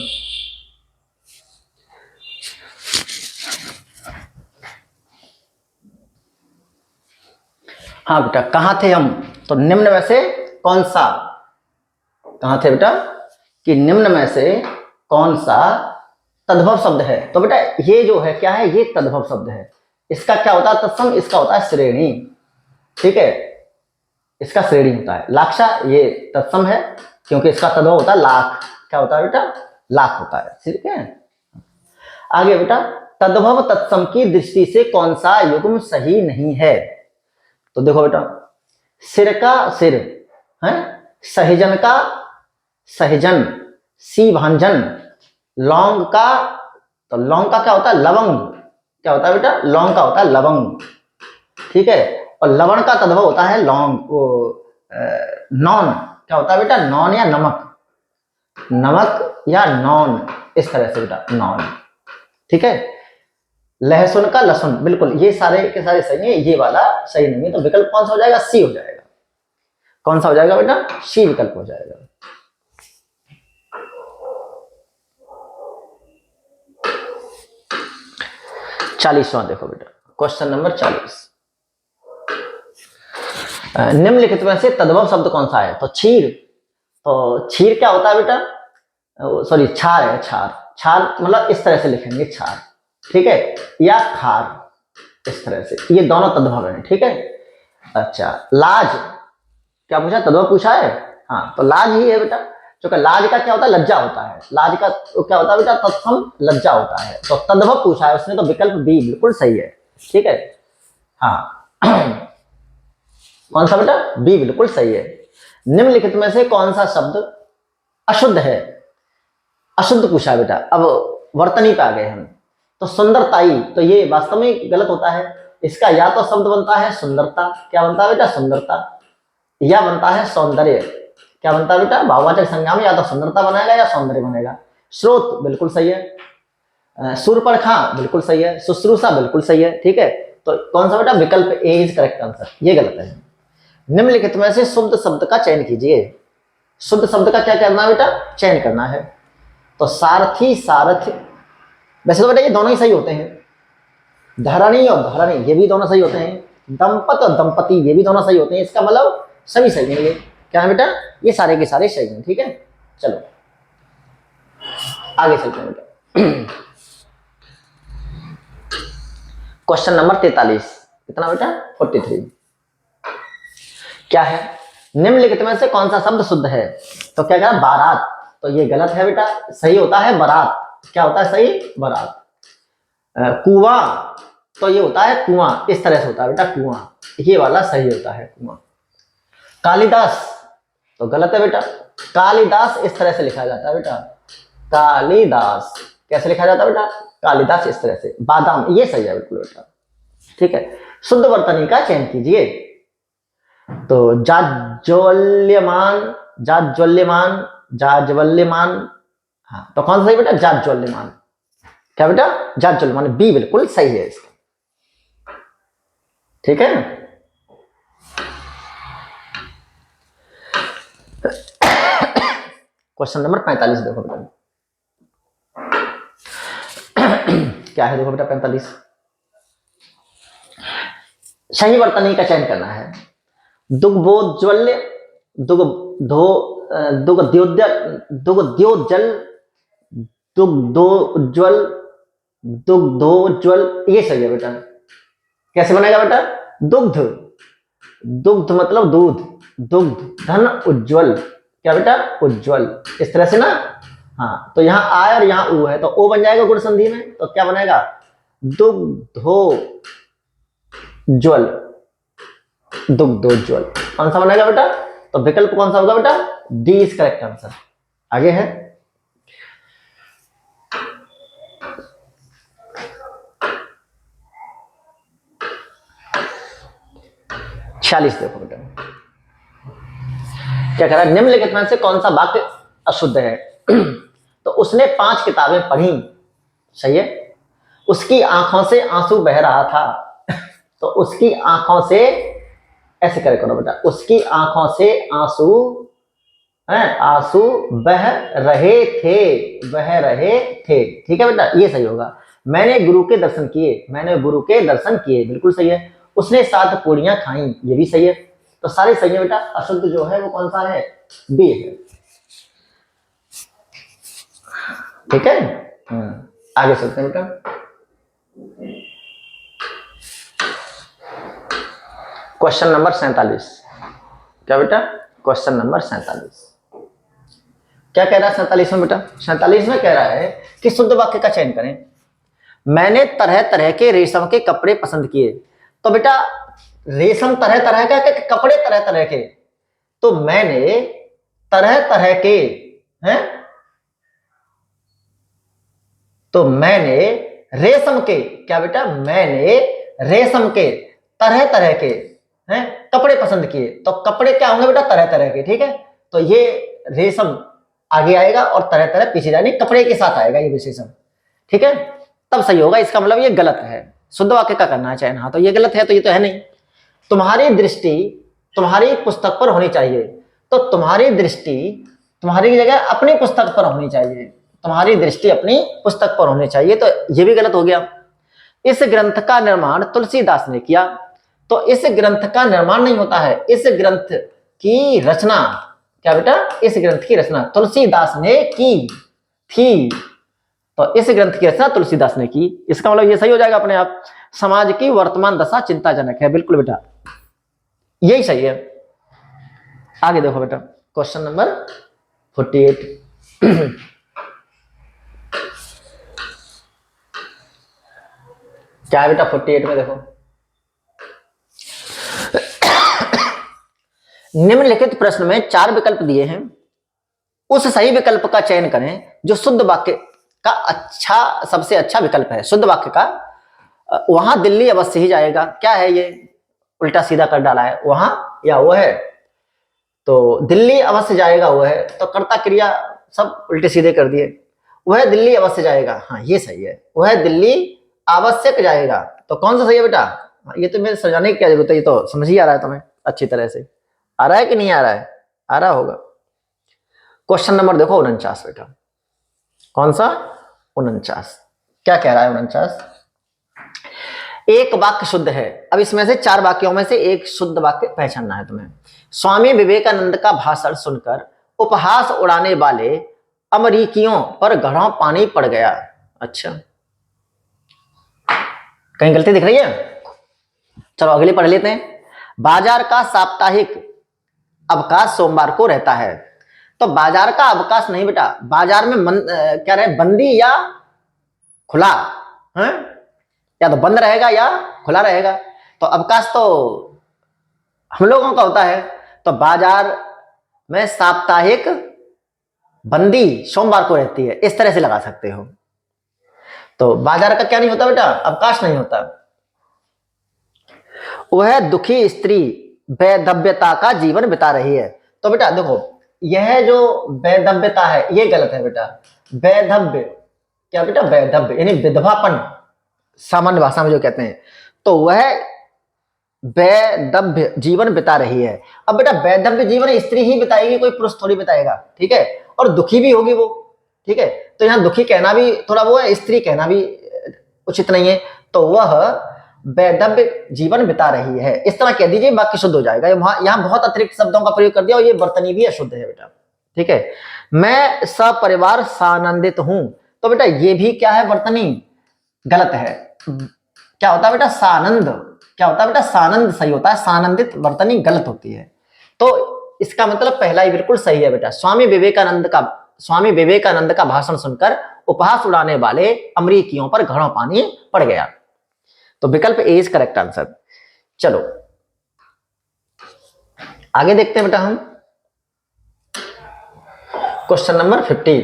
हाँ बेटा कहां थे हम, तो निम्न में से कौन सा, कहां थे बेटा, कि निम्न में से कौन सा तद्भव शब्द है। तो बेटा ये जो है क्या है, ये तद्भव शब्द है। इसका क्या होता है तत्सम, इसका होता है श्रेणी, ठीक है, इसका श्रेणी होता है। लाक्षा ये तत्सम है, क्योंकि इसका तद्भव होता है लाख, क्या होता है बेटा, लाख होता है, ठीक है। आगे बेटा, तद्भव तत्सम की दृष्टि से कौन सा युग्म सही नहीं है। तो देखो बेटा, सिर का सिर है, सहजन का सहजन, सी भांजन, लौंग का, तो लौंग का क्या होता है, लवंग, क्या होता है बेटा, लौंग का होता है लवंग, ठीक है। और लवण का तद्भव होता है लौंग, वो नॉन, क्या होता है बेटा, नॉन या नमक, नमक या नॉन, इस तरह से बेटा नॉन, ठीक है। लहसुन का लहसुन, बिल्कुल ये सारे के सारे सही है, ये वाला सही नहीं है। तो विकल्प कौन सा हो जाएगा, सी हो जाएगा। कौन सा हो जाएगा बेटा, सी विकल्प हो जाएगा। चालीसवां देखो बेटा, क्वेश्चन नंबर 40। निम्नलिखित में से तद्भव शब्द कौन सा है। तो क्षीर, तो क्षीर क्या होता है बेटा, सॉरी छार है, छार, छार मतलब इस तरह से लिखेंगे छार, ठीक है, या खार, इस तरह से, ये दोनों तद्भव हैं, ठीक है। अच्छा लाज, क्या पूछा, तद्भव पूछा है, हाँ तो लाज ही है बेटा, क्योंकि लाज का क्या होता है, लज्जा होता है, लाज का तो क्या होता है बेटा, तत्सम लज्जा होता है। तो तद्भव पूछा है उसने, तो विकल्प बी बिल्कुल सही है, ठीक है। हाँ कौन सा बेटा, बी बिल्कुल सही है। निम्नलिखित में से कौन सा शब्द अशुद्ध है, अशुद्ध पूछा है बेटा। अब वर्तनी पे आ गए हम, तो सुंदरताई, तो ये वास्तव में गलत होता है। इसका या तो शब्द बनता है सुंदरता, क्या बनता है बेटा, सुंदरता, या बनता है सौंदर्य, क्या बनता है बेटा, भाववाचक संज्ञा में या तो सुंदरता बनाएगा या सौंदर्य बनेगा। स्रोत बिल्कुल सही है, सूर्पणखा बिल्कुल सही है, शुश्रूषा बिल्कुल सही है, ठीक है। तो कौन सा बेटा, विकल्प ए इज करेक्ट आंसर, ये गलत है। निम्नलिखित में से शुद्ध शब्द का चयन कीजिए। शुद्ध शब्द का क्या करना है बेटा, चयन करना है। तो सारथी, सारथी, वैसे तो बेटा ये दोनों ही सही होते हैं। धरणी और धरणी ये भी दोनों सही होते हैं। दंपत और दंपति ये भी दोनों सही होते हैं। इसका मतलब सभी सही है। ये क्या है बेटा, ये सारे के सारे सही हैं, ठीक है। चलो आगे चलते हैं बेटा। क्वेश्चन नंबर 43, कितना बेटा, 43। क्या है, निम्नलिखित में से कौन सा शब्द शुद्ध है। तो क्या कहा, बारात, तो ये गलत है बेटा, सही होता है बारात। क्या होता है सही, बारात। कुआं, तो ये होता है कुआं, इस तरह से होता है बेटा कुआं, ये वाला सही होता है कुआं। कालिदास, तो गलत है बेटा, कालिदास इस तरह से लिखा जाता है बेटा, कालिदास कैसे लिखा जाता है बेटा, कालिदास इस तरह से। बादाम, ये सही है बिल्कुल बेटा, ठीक है। शुद्ध वर्तनी का चयन कीजिए। तो जाज्वल्यमान, जाज्वल्यमान, जाज्वल्यमान, हाँ तो कौन सा सही बेटा, जाज्वल्यमान। क्या बेटा, जाज्वल्यमान, बी बिल्कुल सही है इसका, ठीक है। क्वेश्चन नंबर 45 देखो बेटा, क्या है देखो बेटा 45, सही वर्तनी का चयन करना है। दुग्धोज्वल्य, दुग्धोज्वल, दुग्धोज्वल, दुग्धोज्वल, ये सही है बेटा। कैसे बनेगा बेटा, दुग्ध, दुग्ध मतलब दूध, दुग्ध धन उज्ज्वल, क्या बेटा, उज्ज्वल, इस तरह से ना। हाँ तो यहाँ आ और यहाँ उ है, तो ओ बन जाएगा गुण संधि में, तो क्या बनेगा, दुग्धोज्वल, दुग्धोज्वल। कौन सा बनेगा बेटा, तो विकल्प कौन सा होगा बेटा, डी इज करेक्ट आंसर। आगे है 46 देखो बेटा, क्या कह रहा है, निम्नलिखित में से कौन सा वाक्य अशुद्ध है। तो उसने 5 किताबें पढ़ी, सही है। उसकी आंखों से आंसू बह रहा था। तो उसकी आंखों से, ऐसे करे करो बेटा, उसकी आंखों से आंसू हैं, आंसू बह रहे थे, बह रहे थे, ठीक है बेटा, ये सही होगा। मैंने गुरु के दर्शन किए, मैंने गुरु के दर्शन किए, बिल्कुल सही है। उसने 7 पूड़ियां खाई, ये भी सही है। तो सारे सही है बेटा, अशुद्ध जो है वो कौन सा है, बी है, ठीक है। आगे चलते हैं बेटा, क्वेश्चन नंबर 47। क्या बेटा, क्वेश्चन नंबर 47 क्या कह रहा है 47 में बेटा, 47 में कह रहा है कि शुद्ध वाक्य का चयन करें। मैंने तरह तरह के रेशम के कपड़े पसंद किए। तो बेटा रेशम तरह तरह का, कपड़े तरह तरह के, तो मैंने तरह तरह के हैं, तो मैंने रेशम के, क्या बेटा, मैंने रेशम के तरह तरह के हैं कपड़े पसंद किए। तो कपड़े क्या होंगे बेटा, तरह तरह के, ठीक है। तो ये रेशम आगे आएगा और तरह तरह पीछे जाने, कपड़े के साथ आएगा ये विशेषण, ठीक है, तब सही होगा। इसका मतलब ये गलत है, शुद्ध वाक्य का करना है चयन। हाँ तो ये गलत है, तो ये तो है नहीं। तुम्हारी दृष्टि तुम्हारी पुस्तक पर होनी चाहिए। तो तुम्हारी दृष्टि तुम्हारी जगह अपनी पुस्तक पर होनी चाहिए, तुम्हारी दृष्टि अपनी पुस्तक पर होनी चाहिए, तो ये भी गलत हो गया। इस ग्रंथ का निर्माण तुलसीदास ने किया। तो इस ग्रंथ का निर्माण नहीं होता है, इस ग्रंथ की रचना, क्या बेटा, इस ग्रंथ की रचना तुलसीदास ने की थी। तो इस ग्रंथ की रचना तुलसीदास ने की, इसका मतलब ये सही हो जाएगा अपने आप। समाज की वर्तमान दशा चिंताजनक है, बिल्कुल बेटा यही सही है। आगे देखो बेटा, क्वेश्चन नंबर 48। क्या है बेटा 48 में देखो, निम्नलिखित प्रश्न में 4 विकल्प दिए हैं, उस सही विकल्प का चयन करें जो शुद्ध वाक्य का अच्छा, सबसे अच्छा विकल्प है। शुद्ध वाक्य का, वहां दिल्ली अवश्य ही जाएगा, क्या है ये, उल्टा सीधा कर डाला है, वहां या वो है। तो दिल्ली अवश्य जाएगा वो है, तो कर्ता क्रिया सब उल्टे सीधे कर दिए। वह दिल्ली अवश्य जाएगा, हाँ ये सही है, वह दिल्ली आवश्यक जाएगा। तो कौन सा सही है बेटा? ये तो मेरे समझाने की क्या जरूरत है, ये तो समझ ही आ रहा है तुम्हें अच्छी तरह से। आ रहा है कि नहीं आ रहा है? आ रहा होगा। क्वेश्चन नंबर देखो 49 बेटा, कौन सा? 49 क्या कह रहा है? 49 एक वाक्य शुद्ध है। अब इसमें से 4 वाक्यों में से एक शुद्ध वाक्य पहचानना है तुम्हें। स्वामी विवेकानंद का भाषण सुनकर उपहास उड़ाने वाले अमरीकियों पर घड़ों पानी पड़ गया। अच्छा, कहीं गलती दिख रही है? चलो अगली पढ़ लेते हैं। बाजार का साप्ताहिक अवकाश सोमवार को रहता है। तो बाजार का अवकाश नहीं बेटा, बाजार में क्या रहे, बंदी या खुला है? या तो बंद रहेगा या खुला रहेगा। तो अवकाश तो हम लोगों का होता है। तो बाजार में साप्ताहिक बंदी सोमवार को रहती है, इस तरह से लगा सकते हो। तो बाजार का क्या नहीं होता बेटा? अवकाश नहीं होता। वह दुखी स्त्री वैधव्यता का जीवन बिता रही है। तो बेटा देखो, यह जो वैधव्यता है ये गलत है बेटा। वैधव्य क्या बेटा? वैधव्य यानी विधवापन, सामान्य भाषा में जो कहते हैं। तो वह वैधव्य जीवन बिता रही है। अब बेटा वैधव्य जीवन स्त्री ही बिताएगी, कोई पुरुष थोड़ी बिताएगा, ठीक है? और दुखी भी होगी वो, ठीक है? तो यहाँ दुखी कहना भी थोड़ा वो है, स्त्री कहना भी उचित नहीं है। तो वह वैधव्य जीवन बिता रही है, इस तरह कह दीजिए, वाक्य शुद्ध हो जाएगा। यहाँ बहुत अतिरिक्त शब्दों का प्रयोग कर दिया और ये वर्तनी भी अशुद्ध है बेटा, ठीक है? मैं सपरिवार सानंदित हूं। तो बेटा ये भी क्या है? वर्तनी गलत है। क्या होता है बेटा? सानंद। क्या होता है बेटा? सानंद सही होता है, सानंदित वर्तनी गलत होती है। तो इसका मतलब पहला ही बिल्कुल सही है बेटा। स्वामी विवेकानंद का भाषण सुनकर उपहास उड़ाने वाले अमरीकियों पर घड़ों पानी पड़ गया। तो विकल्प ए इज करेक्ट आंसर। चलो आगे देखते हैं बेटा हम क्वेश्चन नंबर 50।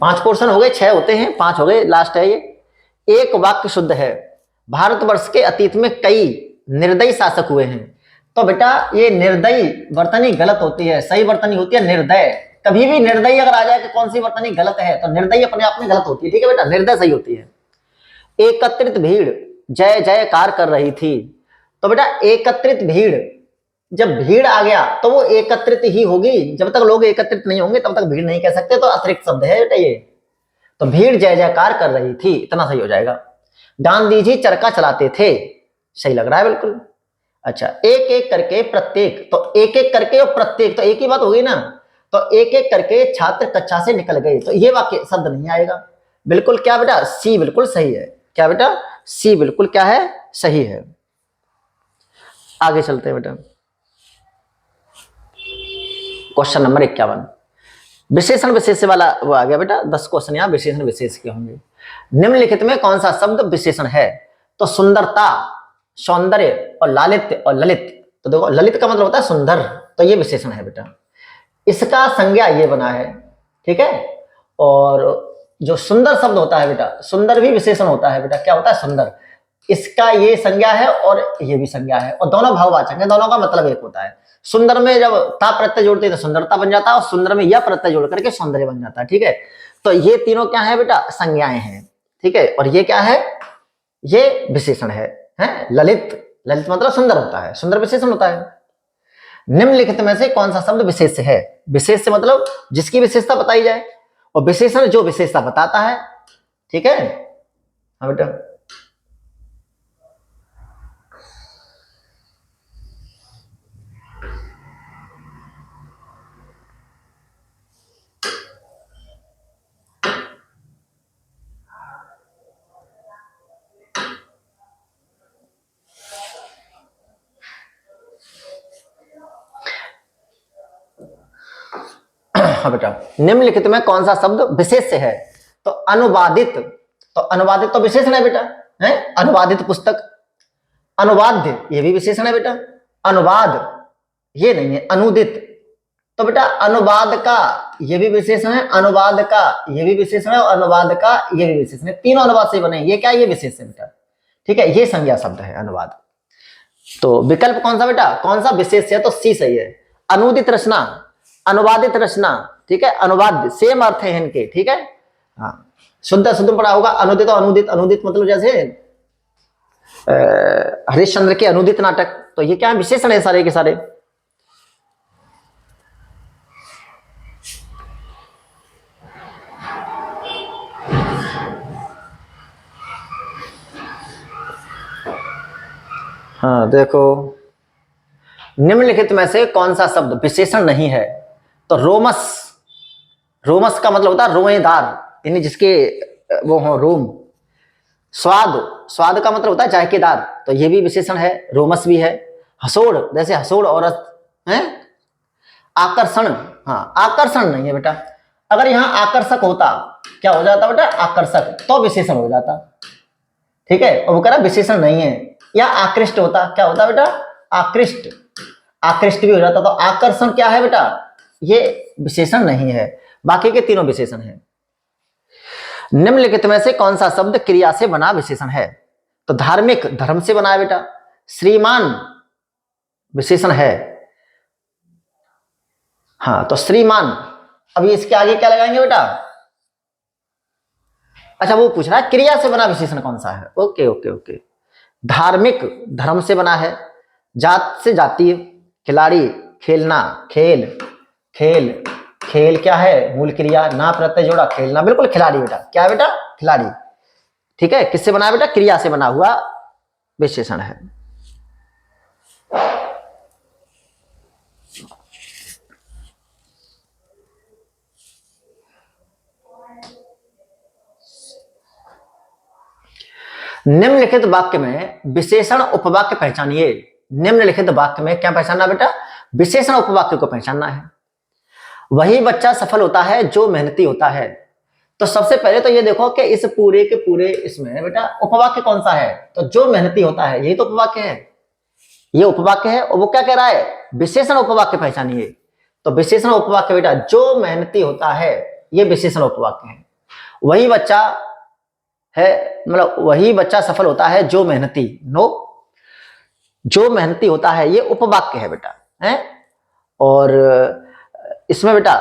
5 पोर्शन हो गए, 6 होते हैं, 5 हो गए, लास्ट है ये। एक वाक्य शुद्ध है। भारतवर्ष के अतीत में कई निर्दयी शासक हुए हैं। तो बेटा ये निर्दयी वर्तनी गलत होती है, सही वर्तनी होती है निर्दय। कभी भी निर्दयी अगर आ जाए कि कौन सी वर्तनी गलत है, तो निर्दयी अपने आप में गलत होती है, ठीक है बेटा? निर्दय सही होती है। एकत्रित भीड़ जय जयकार कर रही थी। तो बेटा एकत्रित भीड़, जब भीड़ आ गया तो वो एकत्रित ही होगी, जब तक लोग एकत्रित नहीं होंगे तब तक भीड़ नहीं कह सकते। तो अतिरिक्त शब्द है बेटा ये। तो भीड़ जय जयकार कर रही थी, इतना सही हो जाएगा। गांधी जी चरखा चलाते थे, सही लग रहा है बिल्कुल। अच्छा, एक एक करके प्रत्येक, तो एक एक करके और प्रत्येक तो एक ही बात होगी ना। तो एक एक करके छात्र कक्षा से निकल गए, तो ये वाक्य शब्द नहीं आएगा। बिल्कुल क्या बेटा? सी बिल्कुल सही है। क्या बेटा? सी बिल्कुल क्या है? सही है। आगे चलते हैं बेटा, क्वेश्चन नंबर 51। विशेषण विशेष वाला वो आ गया बेटा। 10 क्वेश्चन यहाँ विशेषण विशेष के होंगे। निम्नलिखित में कौन सा शब्द विशेषण है? तो सुंदरता, सौंदर्य और लालित्य और ललित। तो देखो ललित का मतलब होता है सुंदर, तो ये विशेषण है बेटा। इसका संज्ञा ये बना है, ठीक है? और जो सुंदर शब्द होता है बेटा, सुंदर भी विशेषण होता है बेटा। क्या होता है? सुंदर। इसका ये संज्ञा है और ये भी संज्ञा है, और दोनों भाववाचक है, दोनों का मतलब एक होता है। सुंदर में जब ता प्रत्यय जोड़ते हैं तो सुंदरता बन जाता है, और सुंदर में यह प्रत्यय जोड़ करके सौंदर्य बन जाता है, ठीक है? तो ये तीनों क्या है बेटा? संज्ञाएं हैं, ठीक है? और ये क्या है? ये विशेषण है। ललित, ललित मतलब सुंदर होता है, सुंदर विशेषण होता है। निम्नलिखित में से कौन सा शब्द विशेष है? विशेष से मतलब जिसकी विशेषता बताई जाए, और विशेषण जो विशेषता बताता है, ठीक है? हाँ बेटा, हाँ बेटा, निम्नलिखित में कौन सा शब्द विशेष है? तो अनुवादित। तो अनुवादित तो विशेषण है बेटा, है? अनुवादित पुस्तक। अनुवाद्य ये भी विशेषण है बेटा। अनुवाद ये नहीं है, अनुदित। तो बेटा अनुवाद का ये भी विशेषण है, अनुवाद का ये भी विशेषण है, और अनुवाद का ये भी विशेषण है। तीनों अनुवाद से बने, ये क्या? ये विशेष है बेटा, ठीक है? ये संज्ञा शब्द है अनुवाद। तो विकल्प कौन सा बेटा, कौन सा विशेष है, तो सी सही है। अनुदित रचना, अनुवादित रचना, ठीक है, अनुवाद सेम अर्थ है इनके, ठीक है। हाँ, शुद्ध शुद्ध पढ़ा होगा। अनुदित और अनुदित, अनुदित मतलब जैसे हरिश्चंद्र के अनुदित नाटक, तो ये क्या विशेषण है सारे के सारे। हाँ देखो, निम्नलिखित में से कौन सा शब्द विशेषण नहीं है, तो रोमस, रोमस का मतलब होता है रोएदार, यानी जिसके वो हो रोम। स्वाद, स्वाद का मतलब होता है जायकेदार, तो ये भी विशेषण है, रोमस भी है। हसोड़, जैसे हसोड़ औरत है। आकर्षण, हाँ आकर्षण नहीं है बेटा। अगर यहाँ आकर्षक होता, क्या हो जाता बेटा, आकर्षक, तो विशेषण हो जाता, ठीक है। और वो कह रहा विशेषण नहीं है। या आकृष्ट होता, क्या होता बेटा, आकृष्ट, आकृष्ट भी हो जाता। तो आकर्षण क्या है बेटा, ये विशेषण नहीं है, बाकी के तीनों विशेषण है। निम्नलिखित में से कौन सा शब्द क्रिया से बना विशेषण है, तो धार्मिक, धर्म से बना है बेटा। श्रीमान विशेषण है, हाँ तो श्रीमान। अभी इसके आगे क्या लगाएंगे बेटा, अच्छा वो पूछ रहा है क्रिया से बना विशेषण कौन सा है। ओके ओके ओके, धार्मिक धर्म से बना है, जात से जातीय, खिलाड़ी खेलना, खेल, खेल, खेल क्या है मूल क्रिया, ना प्रत्यय जोड़ा, खेलना, बिल्कुल खिलाड़ी बेटा, क्या है बेटा, खिलाड़ी, ठीक है। किससे बना है बेटा, क्रिया से बना हुआ विशेषण है। निम्नलिखित वाक्य में विशेषण उपवाक्य पहचानिए। निम्नलिखित वाक्य में क्या पहचानना बेटा, विशेषण उपवाक्य को पहचानना है। वही बच्चा सफल होता है जो मेहनती होता है। तो सबसे पहले तो ये देखो कि इस पूरे के पूरे इसमें बेटा उपवाक्य कौन सा है, तो जो मेहनती होता है, यही तो उपवाक्य है, ये उपवाक्य है। और वो क्या कह रहा है, विशेषण उपवाक्य पहचानिए। तो विशेषण उपवाक्य बेटा जो मेहनती होता है, ये विशेषण उपवाक्य है। वही बच्चा है, मतलब वही बच्चा सफल होता है जो मेहनती, नो, जो मेहनती होता है ये उपवाक्य है बेटा, है। और इसमें बेटा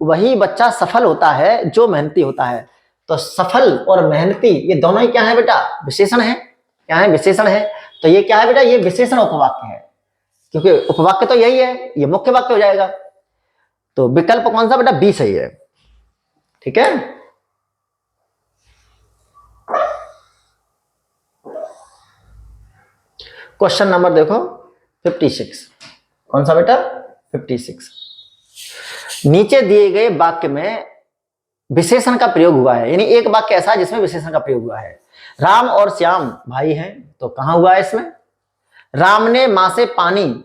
वही बच्चा सफल होता है जो मेहनती होता है, तो सफल और मेहनती ये दोनों ही क्या है बेटा, विशेषण है, क्या है, विशेषण है। तो ये क्या है बेटा, ये विशेषण उपवाक्य है, क्योंकि उपवाक्य तो यही है, ये मुख्य वाक्य हो जाएगा। तो विकल्प कौन सा बेटा, बी सही है, ठीक है। क्वेश्चन नंबर देखो 56, कौन सा बेटा, 56। नीचे दिए गए वाक्य में विशेषण का प्रयोग हुआ है, यानी एक वाक्य ऐसा है जिसमें विशेषण का प्रयोग हुआ है। राम और श्याम भाई हैं, तो कहां हुआ है इसमें, राम ने मां से पानी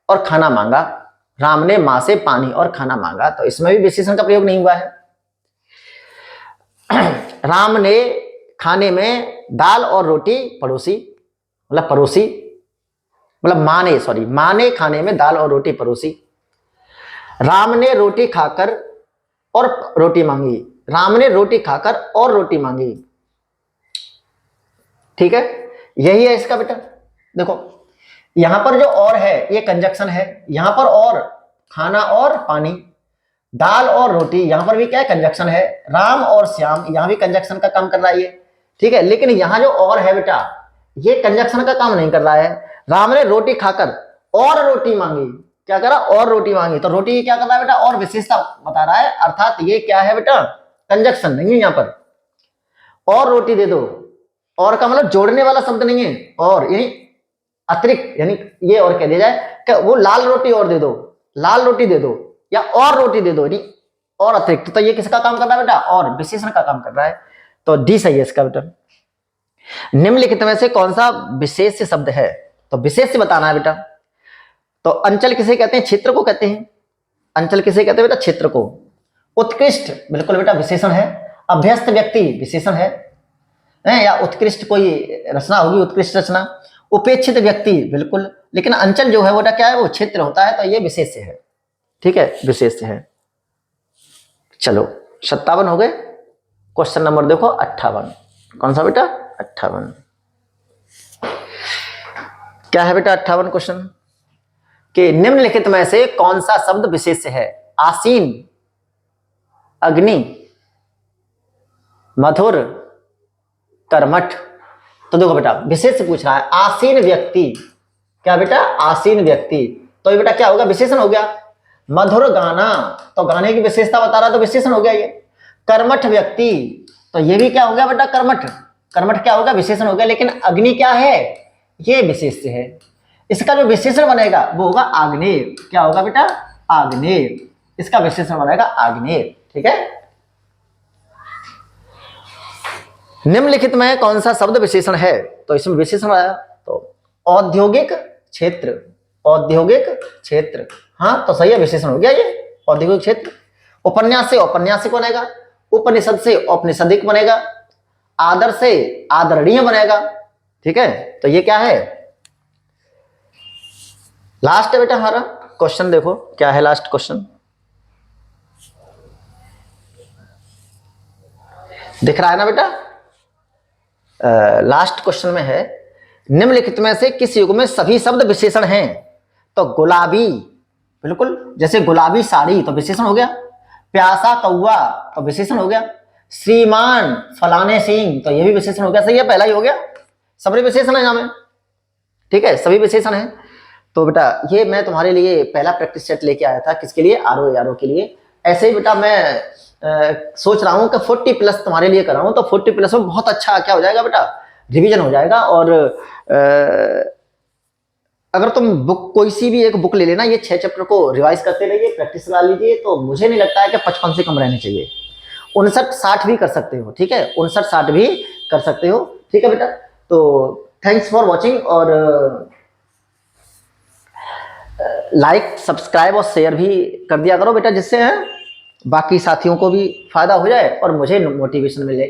और खाना मांगा, राम ने मां से पानी और खाना मांगा, तो इसमें भी विशेषण का प्रयोग नहीं हुआ है। राम ने खाने में दाल और रोटी परोसी, मतलब परोसी, मतलब मां ने, सॉरी, मां ने खाने में दाल और रोटी परोसी। राम ने रोटी खाकर और रोटी मांगी, राम ने रोटी खाकर और रोटी मांगी, ठीक है, यही है इसका बेटा। देखो यहां पर जो और है ये कंजक्शन है, यहां पर और खाना और पानी, दाल और रोटी, यहां पर भी क्या है, कंजक्शन है। राम और श्याम, यहां भी कंजक्शन का काम कर रहा है ये, ठीक है। लेकिन यहां जो और है बेटा, ये कंजक्शन का काम नहीं कर रहा है। राम ने रोटी खाकर और रोटी मांगी, क्या करा, और रोटी मांगी, तो रोटी क्या कर रहा है बेटा, और विशेषता बता रहा है, अर्थात ये क्या है बेटा, कंजक्शन नहीं है यहां पर। और रोटी दे दो, और का मतलब जोड़ने वाला शब्द नहीं है, और यानी अतिरिक्त, यानी ये और कह दिया जाए कि वो लाल रोटी और दे दो, लाल रोटी दे दो, या और रोटी दे दो, यानी और अतिरिक्त। तो ये किसका काम कर रहा है बेटा, और विशेषण का काम कर रहा है। तो डी सही है इसका बेटा। निम्नलिखित में से कौन सा विशेष शब्द है, तो विशेष बताना है बेटा। तो अंचल किसे कहते हैं, क्षेत्र को कहते हैं। अंचल किसे कहते हैं बेटा, क्षेत्र को। उत्कृष्ट बिल्कुल बेटा विशेषण है। अभ्यस्त व्यक्ति विशेषण है, या उत्कृष्ट कोई रचना होगी, उत्कृष्ट रचना। उपेक्षित व्यक्ति बिल्कुल, लेकिन अंचल जो है वो क्या है, वो क्षेत्र होता है, तो ये विशेष है, ठीक है, विशेष है। चलो 57 हो गए। क्वेश्चन नंबर देखो 58, कौन सा बेटा, 58। क्या है बेटा 58 क्वेश्चन कि निम्नलिखित में से कौन सा शब्द विशेष है? आसीन, अग्नि, मधुर, कर्मठ। तो देखो बेटा विशेष पूछ रहा है, आसीन व्यक्ति। क्या बेटा? आसीन व्यक्ति। तो ये बेटा क्या होगा? विशेषण हो गया। मधुर गाना, तो गाने की विशेषता बता रहा तो विशेषण हो गया ये। कर्मठ व्यक्ति, तो ये भी क्या हो गया बेटा? कर्मठ। कर्मठ क्या होगा? विशेषण हो गया। लेकिन अग्नि क्या है? ये विशेष है। इसका जो विशेषण बनेगा वो होगा आग्नेय। क्या होगा बेटा? आग्नेय। इसका विशेषण बनेगा आग्नेय। ठीक है। निम्नलिखित में कौन सा शब्द विशेषण है? तो इसमें विशेषण आया तो औद्योगिक क्षेत्र। औद्योगिक क्षेत्र, हाँ तो सही है, विशेषण हो गया ये औद्योगिक क्षेत्र। उपन्यास से औपन्यासिक बनेगा, उपनिषद से औपनिषदिक बनेगा, आदर से आदरणीय बनेगा। ठीक है, तो ये क्या है? लास्ट है बेटा हमारा क्वेश्चन। देखो क्या है लास्ट क्वेश्चन, दिख रहा है ना बेटा? लास्ट क्वेश्चन में है, निम्नलिखित में से किस युग में सभी शब्द विशेषण हैं? तो गुलाबी, बिल्कुल, जैसे गुलाबी साड़ी तो विशेषण हो गया। प्यासा कौवा तो विशेषण हो गया। श्रीमान फलाने सिंह तो ये भी विशेषण हो गया। सही है, पहला ही हो गया। सभी विशेषण है यहाँ में। ठीक है, सभी विशेषण है। तो बेटा ये मैं तुम्हारे लिए पहला प्रैक्टिस सेट लेके आया था। किसके लिए? आरओ के लिए। ऐसे ही बेटा मैं सोच रहा हूँ कि 40+ तुम्हारे लिए कराऊँ, तो 40+ में बहुत अच्छा क्या हो जाएगा बेटा? रिवीजन हो जाएगा। और अगर तुम बुक कोई सी भी एक बुक ले लेना, ये 6 चैप्टर को रिवाइज करते रहिए, प्रैक्टिस करा लीजिए, तो मुझे नहीं लगता है कि 55 से कम रहने चाहिए। 59-60 भी कर सकते हो। ठीक है, 59-60 भी कर सकते हो। ठीक है बेटा, तो थैंक्स फॉर वॉचिंग। और लाइक, सब्सक्राइब और शेयर भी कर दिया करो बेटा, जिससे बाकी साथियों को भी फायदा हो जाए और मुझे मोटिवेशन मिले।